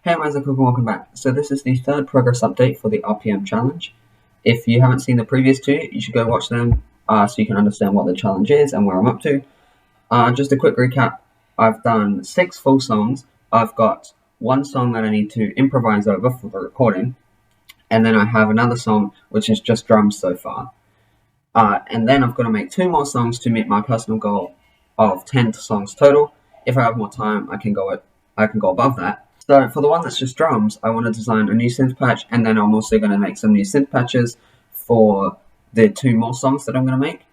Hey Isaac, and welcome back. So this is the third progress update for the RPM challenge. If you haven't seen the previous two, you should go watch them so you can understand what the challenge is and where I'm up to. Just a quick recap, I've done 6 full songs. I've got one song that I need to improvise over for the recording, and then I have another song which is just drums so far. And then I've got to make 2 more songs to meet my personal goal of 10 songs total. If I have more time, I can go above that. So for the one that's just drums, I want to design a new synth patch, and then I'm also going to make some new synth patches for the 2 more songs that I'm going to make.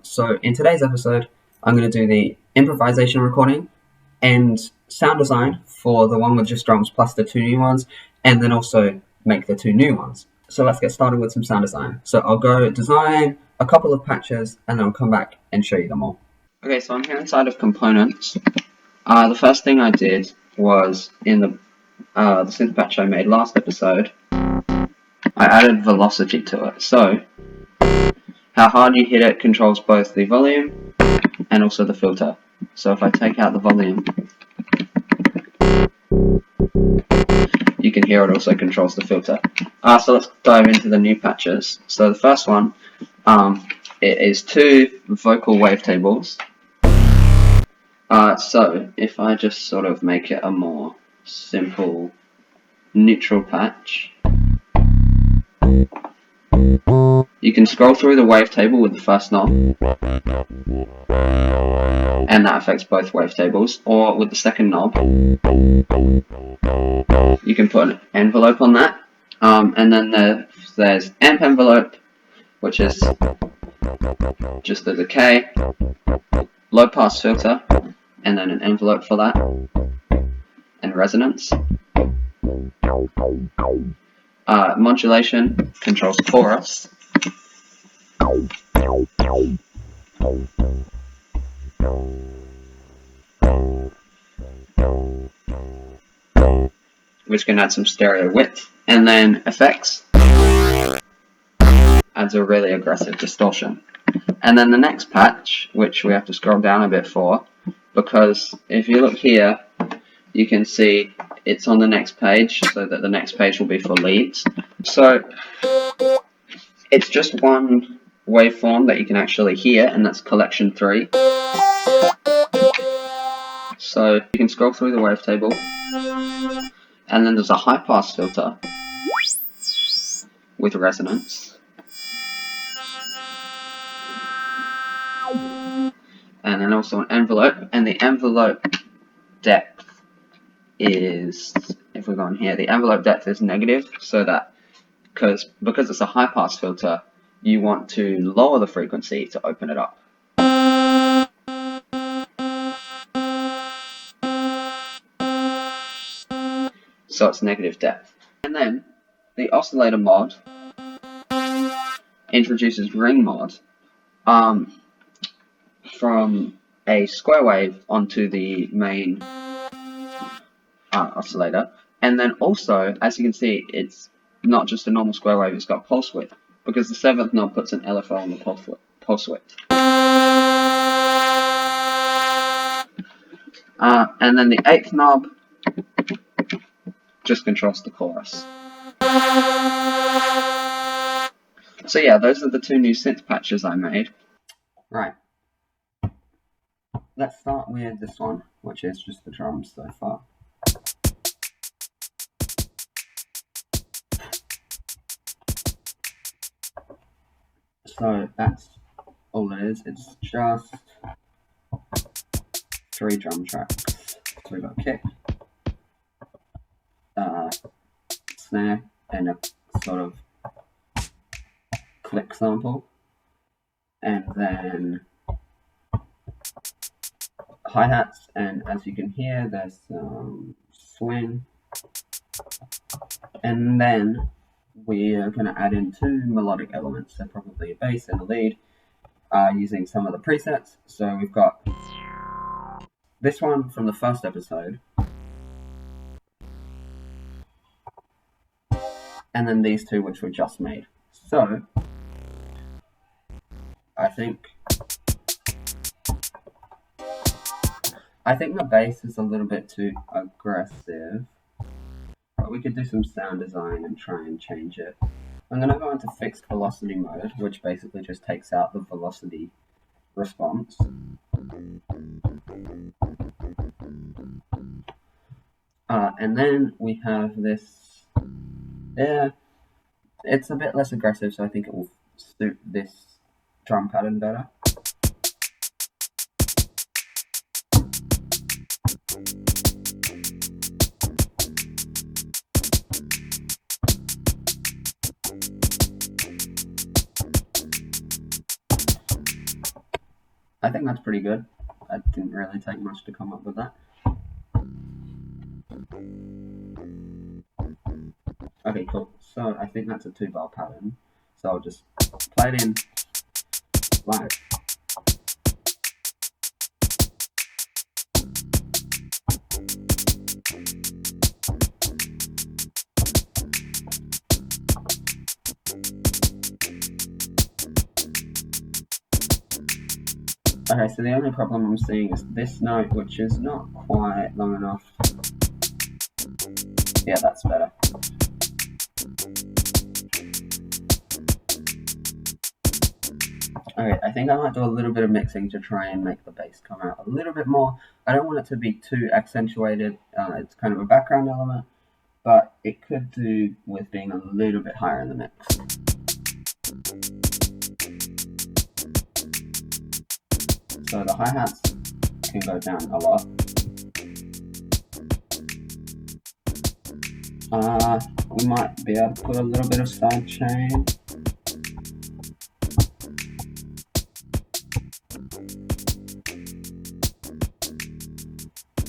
So in today's episode, I'm going to do the improvisation recording and sound design for the one with just drums plus the 2 new ones, and then also make the 2 new ones. So let's get started with some sound design. So I'll go design a couple of patches, and then I'll come back and show you them all. Okay, so I'm here inside of components. The first thing I did was in the synth patch I made last episode, I added velocity to it. So how hard you hit it controls both the volume and also the filter. So if I take out the volume, you can hear it also controls the filter. So let's dive into the new patches. So the first one, it is 2 vocal wavetables. So if I just sort of make it a more simple neutral patch, you can scroll through the wavetable with the first knob, and that affects both wavetables, or with the second knob, you can put an envelope on that, and then there's amp envelope, which is just the decay, low pass filter, and then an envelope for that, and resonance. Modulation controls chorus. Which can add some stereo width. And then effects adds a really aggressive distortion. And then the next patch, which we have to scroll down a bit for, because if you look here, you can see it's on the next page, so that the next page will be for leads. So it's just one waveform that you can actually hear, and that's collection 3. So you can scroll through the wavetable, and then there's a high pass filter with resonance, and then also an envelope, and the envelope depth is, if we go on here, the envelope depth is negative, so that because it's a high pass filter, you want to lower the frequency to open it up. So it's negative depth. And then the oscillator mod introduces ring mod from a square wave onto the main oscillator. And then also, as you can see, it's not just a normal square wave, it's got pulse width, because the 7th knob puts an LFO on the pulse width. And then the 8th knob just controls the chorus. So yeah, those are the 2 new synth patches I made. Right. Let's start with this one, which is just the drums so far. So that's all it is. It's just 3 drum tracks. So we've got kick, snare, and a sort of click sample, and then hi-hats, and as you can hear, there's some swing, and then we are going to add in 2 melodic elements, so probably a bass and a lead, using some of the presets. So we've got this one from the first episode, and then these 2 which we just made. So I think the bass is a little bit too aggressive. we could do some sound design and try and change it. I'm going to go into fixed velocity mode, which basically just takes out the velocity response. And then we have this, it's a bit less aggressive, so I think it will suit this drum pattern better. I think that's pretty good. It didn't really take much to come up with that. Okay, cool. So I think that's a 2-bar pattern. So I'll just play it in live. Okay, so the only problem I'm seeing is this note, which is not quite long enough. Yeah, that's better. Okay, I think I might do a little bit of mixing to try and make the bass come out a little bit more. I don't want it to be too accentuated. It's kind of a background element, but it could do with being a little bit higher in the mix. So the hi-hats can go down a lot. We might be able to put a little bit of side chain.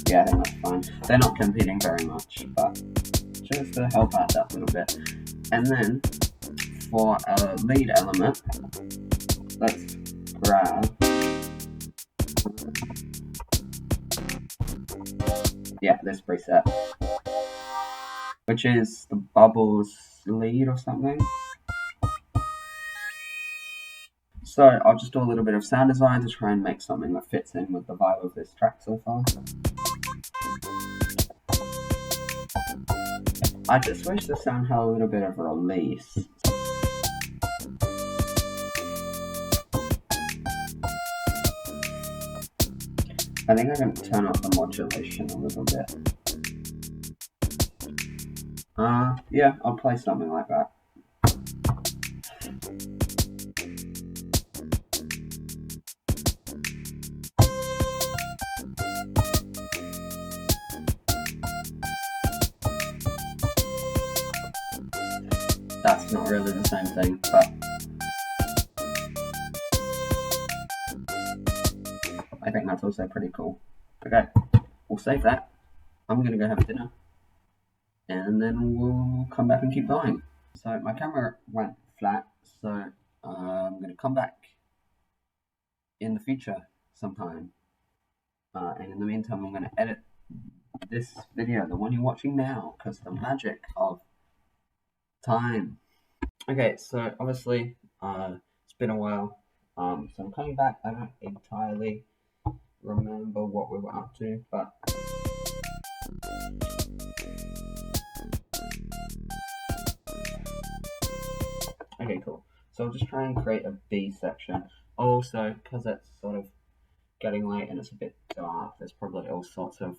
Yeah, I think that's fine. They're not competing very much, but just to help out that little bit. And then for a lead element, let's grab, this preset, which is the Bubbles lead or something. So I'll just do a little bit of sound design to try and make something that fits in with the vibe of this track so far. I just wish the sound had a little bit of a release. I think I can turn up the modulation a little bit. Yeah, I'll play something like that. That's not really the same thing, but I think that's also pretty cool. Okay, we'll save that. I'm gonna go have dinner, and then we'll come back and keep going. So my camera went flat, so I'm gonna come back in the future sometime. And in the meantime, I'm gonna edit this video, the one you're watching now, because the magic of time. Okay, so obviously, it's been a while. So I'm coming back. I don't entirely remember what we were up to, but okay, cool. So I'll just try and create a B section. Also, because it's sort of getting late and it's a bit dark, there's probably all sorts of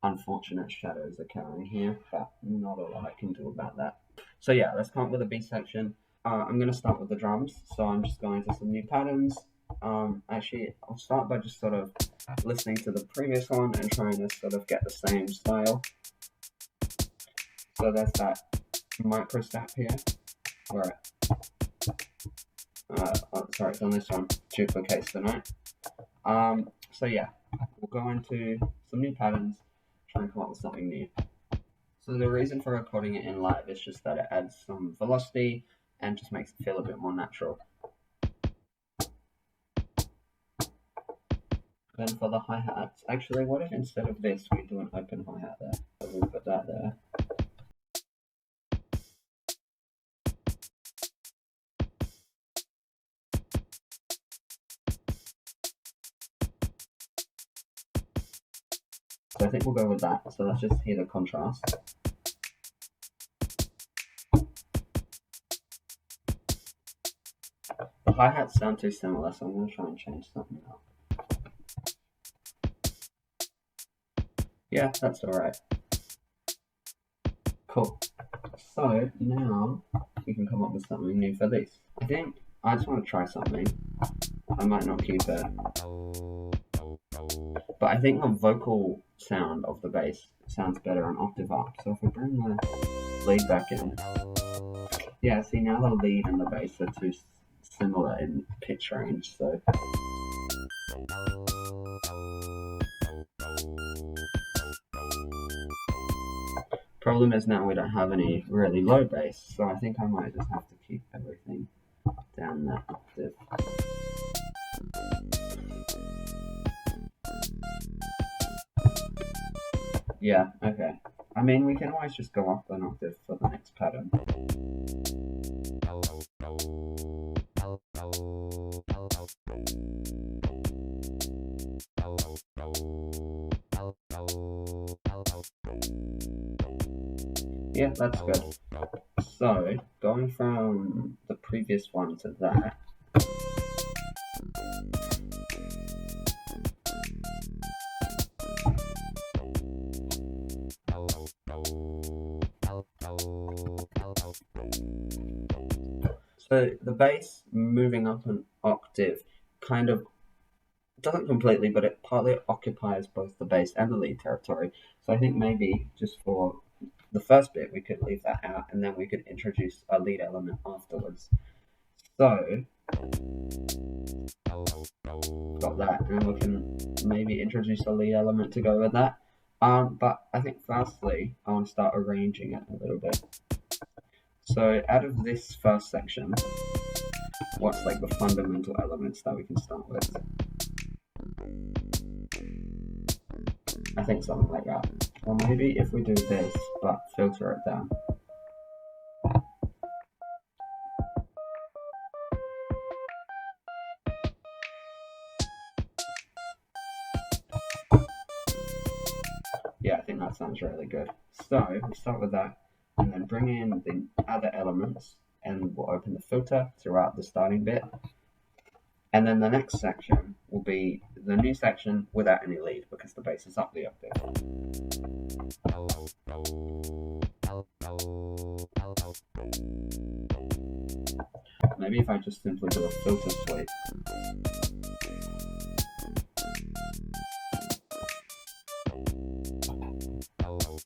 unfortunate shadows occurring here, but not a lot I can do about that. So yeah, let's come up with a B section. I'm going to start with the drums, so I'm just going to some new patterns. Actually, I'll start by just sort of listening to the previous one and trying to sort of get the same style. So there's that micro step here, where sorry, it's on this one, duplicates the note. So yeah, we'll go into some new patterns, try and come up with something new. So the reason for recording it in live is just that it adds some velocity and just makes it feel a bit more natural. Then for the hi-hats, actually what if instead of this we do an open hi-hat there? So we'll put that there. So I think we'll go with that. So let's just hear the contrast. hi-hats sound too similar, so I'm going to try and change something up. Yeah, that's alright. Cool. So now we can come up with something new for this. I think I just want to try something. I might not keep it. But I think the vocal sound of the bass sounds better on octave up. So if we bring the lead back in. Yeah, see now the lead and the bass are too similar in pitch range, so. Problem is now we don't have any really low bass, so I think I might just have to keep everything down that octave. Yeah, okay. I mean, we can always just go up an octave for the next pattern. Yeah, that's good. So, going from the previous one to that. So the bass moving up an octave kind of doesn't completely, but it partly occupies both the bass and the lead territory. So I think maybe just for the first bit we could leave that out, and then we could introduce a lead element afterwards. So got that, and we can maybe introduce a lead element to go with that. But I think firstly I want to start arranging it a little bit. So out of this first section, what's like the fundamental elements that we can start with? I think something like that. Or maybe if we do this, but filter it down. Yeah, I think that sounds really good. So we start with that, and then bring in the other elements, and we'll open the filter throughout the starting bit. And then the next section will be the new section without any lead, because the bass is up the octave. Maybe if I just simply do a filter sweep.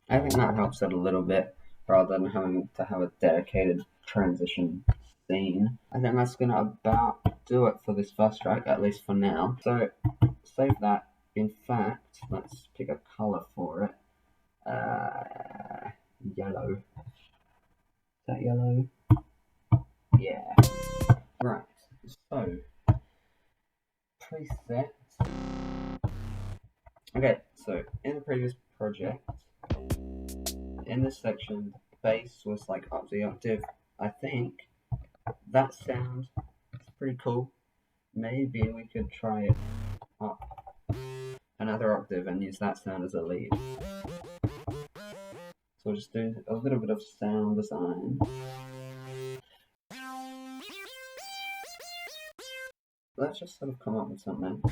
I think that helps it a little bit, rather than having to have a dedicated transition scene. I think that's going to about do it for this first track, at least for now. So save that. In fact, let's pick a color for it. Yellow. Is that yellow? Yeah. Right. So preset. Okay. So in the previous project, in this section, bass was like up the octave. I think that sound is pretty cool. Maybe we could try it up another octave and use that sound as a lead. So we'll just do a little bit of sound design. Let's just sort of come up with something.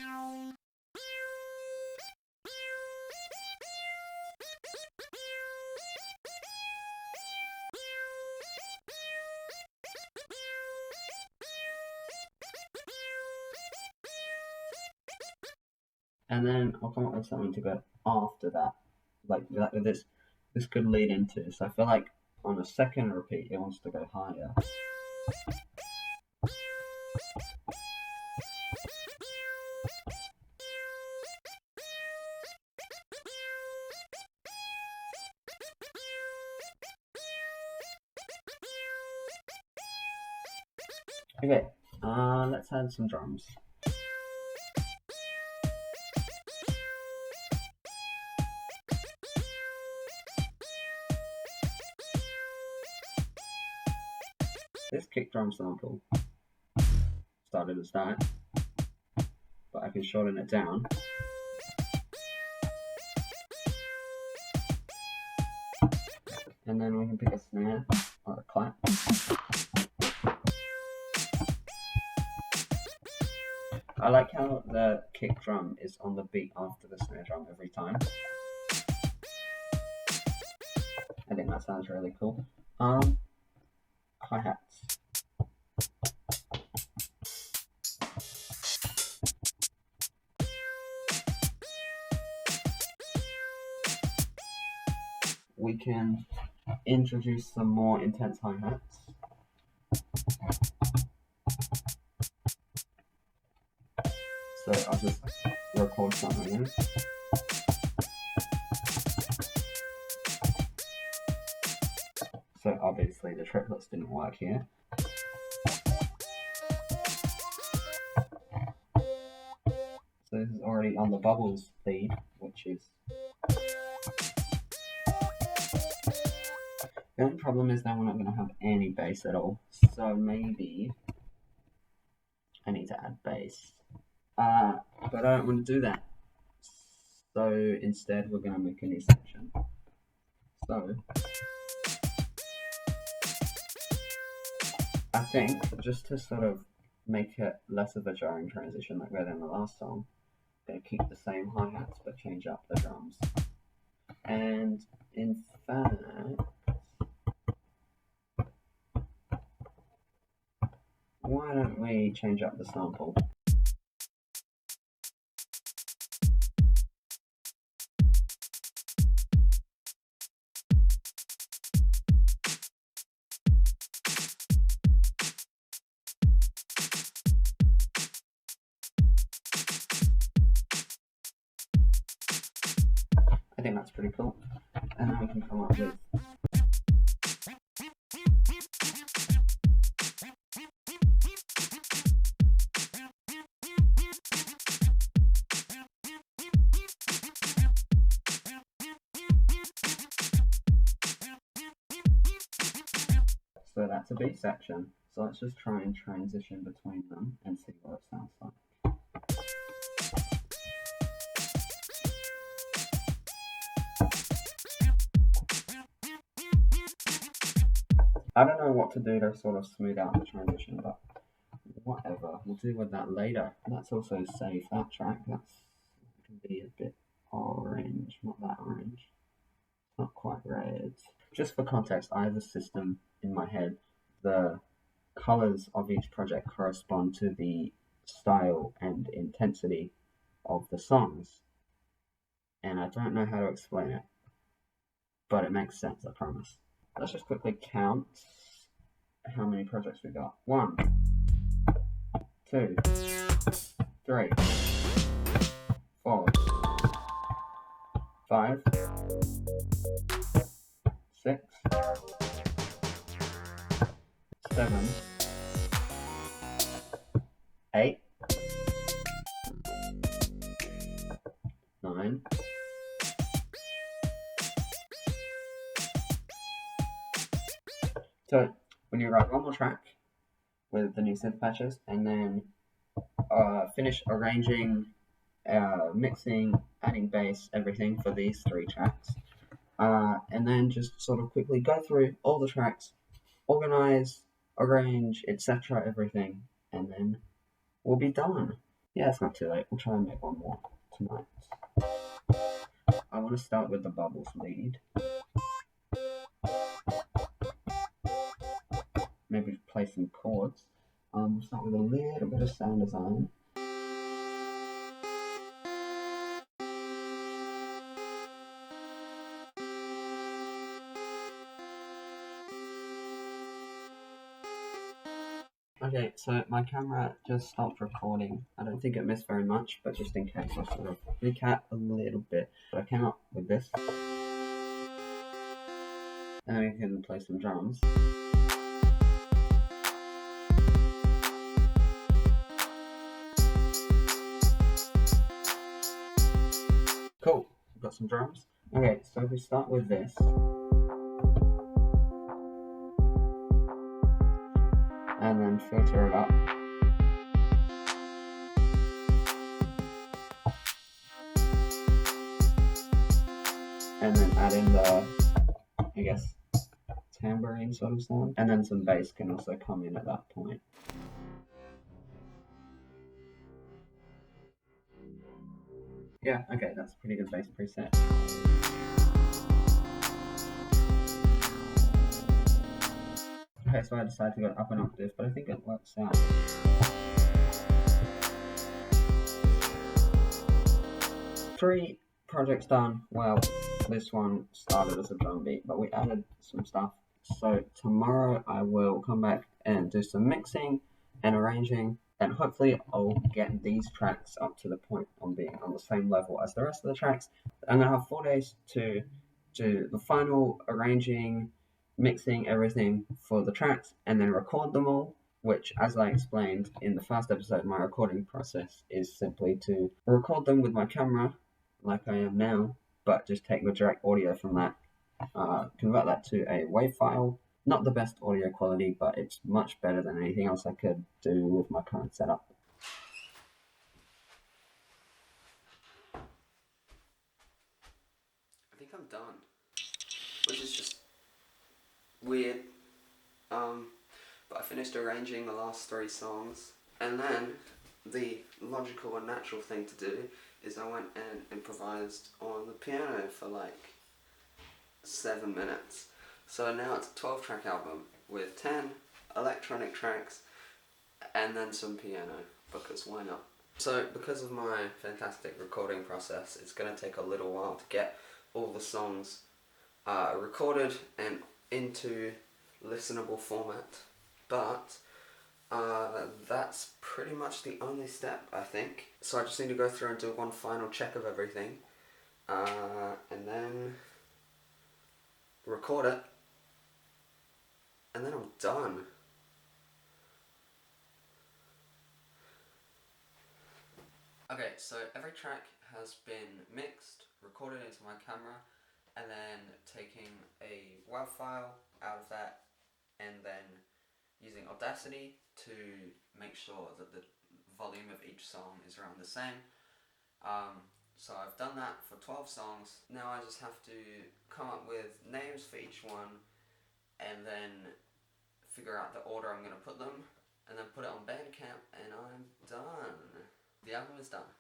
And then I'll come up with something to go after that. Like this could lead into. So I feel like on a second repeat it wants to go higher. Okay, let's add some drums. This kick drum sample started as that, but I can shorten it down. And then we can pick a snare or a clap. I like how the kick drum is on the beat after the snare drum every time. I think that sounds really cool. Hi-hats. We can introduce some more intense hi-hats. So I'll just record something in. So obviously the triplets didn't work here. So this is already on the bubbles lead, which is... The only problem is that we're not going to have any bass at all. So maybe I need to add bass. But I don't want to do that. So instead we're going to make a new section. So I think just to sort of make it less of a jarring transition like we had in the last song, I'm going to keep the same hi-hats but change up the drums. And in fact, why don't we change up the sample? I think that's pretty cool. And then we can come up with so that's a beat section. So let's just try and transition between them and see what it sounds like. I don't know what to do to sort of smooth out the transition, but whatever. We'll deal with that later. Let's also save that track. That's can be a bit orange, not that orange. Not quite red. Just for context, I have a system in my head. The colors of each project correspond to the style and intensity of the songs. And I don't know how to explain it, but it makes sense, I promise. Let's just quickly count how many projects we got. 1, 2, 3, 4, 5, 6, 7, 8, 9, 10. When you write one more track with the new synth patches and then finish arranging, mixing, adding bass, everything for these 3 tracks, and then just sort of quickly go through all the tracks, organize, arrange, etc., everything, and then we'll be done. Yeah, it's not too late. We'll try and make one more tonight. I want to start with the bubbles lead. Maybe play some chords. We'll start with a little bit of sound design. Okay, so my camera just stopped recording. I don't think it missed very much, but just in case, I'll sort of recap a little bit. So I came up with this. And then we can play some drums. Cool, we've got some drums. Okay, so if we start with this. And then filter it up. And then add in the, I guess, tambourine sort of sound. And then some bass can also come in at that point. Yeah, okay, that's a pretty good bass preset. Okay, so I decided to go up an octave, but I think it works out. 3 projects done. Well, this one started as a drum beat, but we added some stuff. So tomorrow I will come back and do some mixing and arranging, and hopefully I'll get these tracks up to the point on being on the same level as the rest of the tracks. I'm gonna have 4 days to do the final arranging, mixing everything for the tracks, and then record them all. Which, as I explained in the first episode, my recording process is simply to record them with my camera like I am now, but just take the direct audio from that, convert that to a WAV file. Not the best audio quality, but it's much better than anything else I could do with my current setup. I think I'm done, which is just weird. But I finished arranging the last 3 songs, and then the logical and natural thing to do is I went and improvised on the piano for like 7 minutes. So now it's a 12-track album with 10 electronic tracks and then some piano, because why not? So because of my fantastic recording process, it's going to take a little while to get all the songs recorded and into listenable format, but that's pretty much the only step, I think. So I just need to go through and do one final check of everything, and then record it, and then I'm done. Okay, so every track has been mixed, recorded into my camera, and then taking a WAV file out of that, and then using Audacity to make sure that the volume of each song is around the same. So I've done that for 12 songs. Now I just have to come up with names for each one, and then figure out the order I'm going to put them, and then put it on Bandcamp, and I'm done. The album is done.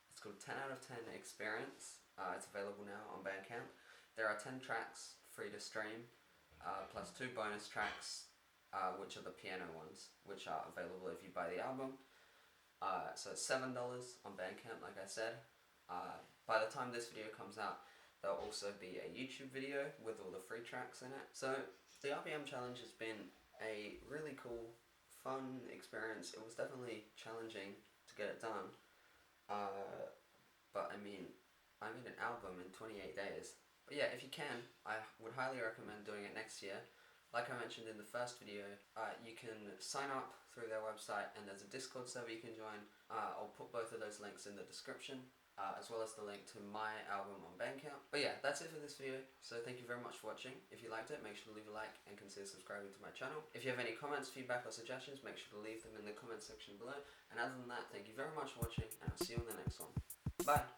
It's called 10 out of 10 Experience. It's available now on Bandcamp. There are 10 tracks free to stream, plus 2 bonus tracks, which are the piano ones, which are available if you buy the album. So it's $7 on Bandcamp, like I said. By the time this video comes out, there'll also be a YouTube video with all the free tracks in it. So the RPM challenge has been a really cool, fun experience. It was definitely challenging to get it done. But I mean, I made an album in 28 days. But yeah, if you can, I would highly recommend doing it next year. Like I mentioned in the first video, you can sign up through their website, and there's a Discord server you can join. I'll put both of those links in the description, as well as the link to my album on Bandcamp. But yeah, that's it for this video, so thank you very much for watching. If you liked it, make sure to leave a like and consider subscribing to my channel. If you have any comments, feedback or suggestions, make sure to leave them in the comments section below. And other than that, thank you very much for watching, and I'll see you on the next one. Bye!